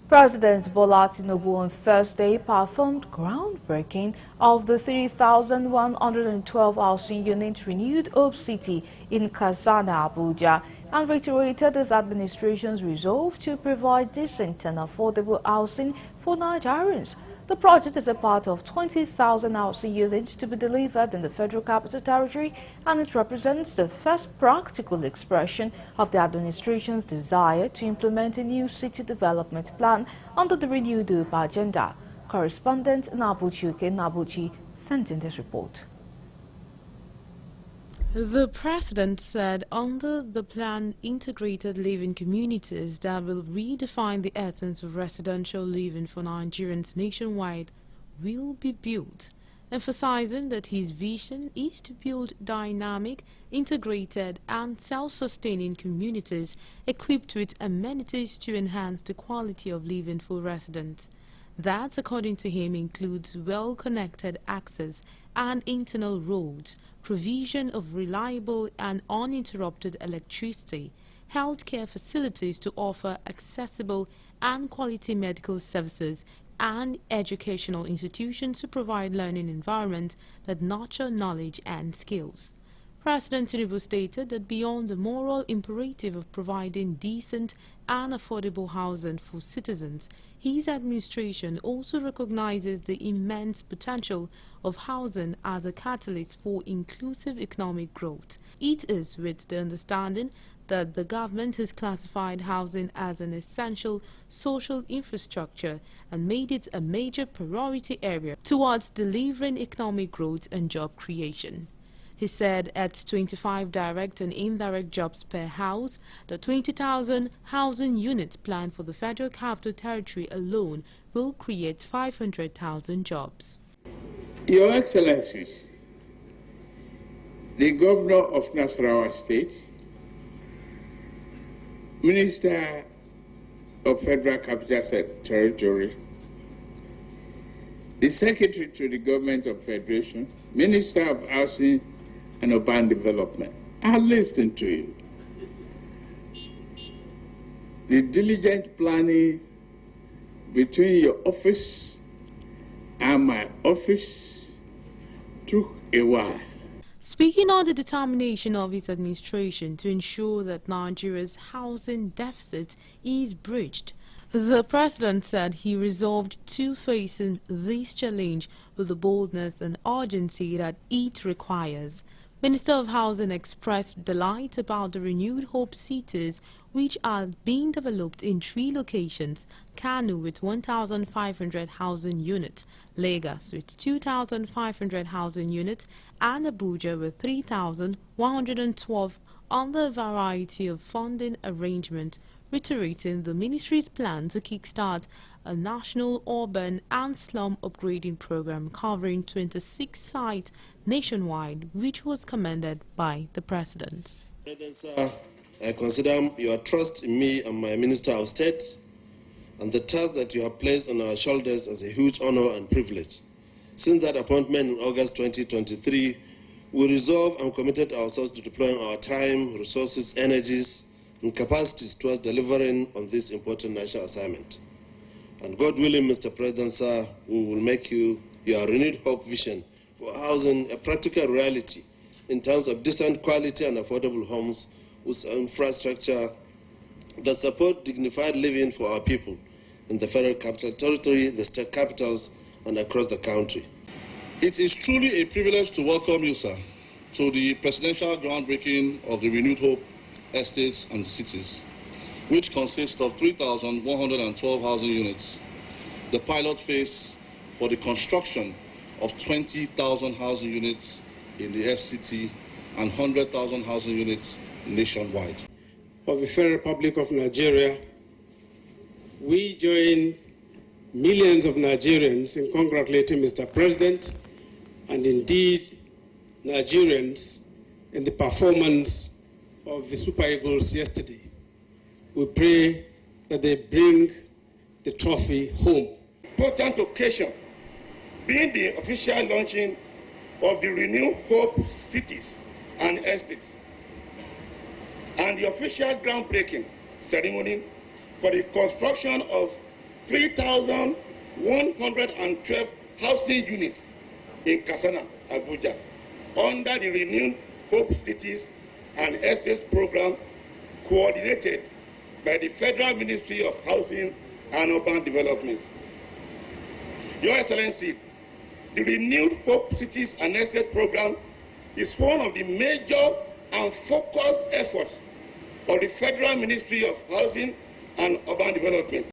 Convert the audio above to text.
President Bola Tinubu on Thursday performed groundbreaking of the 3,112 housing unit renewed Hope City in Kasana, Abuja, and reiterated his administration's resolve to provide decent and affordable housing for Nigerians. The project is a part of 20,000 housing units to be delivered in the Federal Capital Territory, and it represents the first practical expression of the administration's desire to implement a new city development plan under the renewed Hope agenda. Correspondent Nabuchi sent in this report. The president said under the plan, integrated living communities that will redefine the essence of residential living for Nigerians nationwide will be built, emphasizing that his vision is to build dynamic, integrated and self-sustaining communities equipped with amenities to enhance the quality of living for residents. That, according to him, includes well-connected access and internal roads, provision of reliable and uninterrupted electricity, healthcare facilities to offer accessible and quality medical services, and educational institutions to provide learning environments that nurture knowledge and skills. President Tinubu stated that beyond the moral imperative of providing decent and affordable housing for citizens, his administration also recognizes the immense potential of housing as a catalyst for inclusive economic growth. It is with the understanding that the government has classified housing as an essential social infrastructure and made it a major priority area towards delivering economic growth and job creation. He said at 25 direct and indirect jobs per house, the 20,000 housing units planned for the Federal Capital Territory alone will create 500,000 jobs. Your Excellencies, the Governor of Nasarawa State, Minister of Federal Capital Territory, the Secretary to the Government of Federation, Minister of Housing and Urban Development, I listen to you. The diligent planning between your office and my office took a while. Speaking on the determination of his administration to ensure that Nigeria's housing deficit is bridged, the president said he resolved to face this challenge with the boldness and urgency that it requires. Minister of Housing expressed delight about the renewed Hope cities, which are being developed in 3 locations: Kano with 1,500 housing units, Lagos with 2,500 housing units, and Abuja with 3,112 under a variety of funding arrangements, reiterating the ministry's plan to kickstart a national urban and slum upgrading program covering 26 sites nationwide, which was commended by the president. President, sir, I consider your trust in me and my Minister of State and the task that you have placed on our shoulders as a huge honor and privilege. Since that appointment in August 2023, we resolved and committed ourselves to deploying our time, resources, energies, and capacities towards delivering on this important national assignment. And God willing, Mr. President, sir, we will make your renewed hope vision for housing a practical reality in terms of decent quality and affordable homes with infrastructure that support dignified living for our people in the Federal Capital Territory, the state capitals, and across the country. It is truly a privilege to welcome you, sir, to the presidential groundbreaking of the Renewed Hope Estates and Cities, which consists of 3,112 housing units, the pilot phase for the construction of 20,000 housing units in the FCT and 100,000 housing units nationwide. Of the Federal Republic of Nigeria, we join millions of Nigerians in congratulating Mr. President and indeed Nigerians in the performance of the Super Eagles yesterday. We pray that they bring the trophy home. Important occasion being the official launching of the Renewed Hope Cities and Estates and the official groundbreaking ceremony for the construction of 3,112 housing units in Kasana, Abuja, under the Renewed Hope Cities and Estates program coordinated by the Federal Ministry of Housing and Urban Development. Your Excellency, the Renewed Hope Cities and Estates program is one of the major and focused efforts of the Federal Ministry of Housing and Urban Development.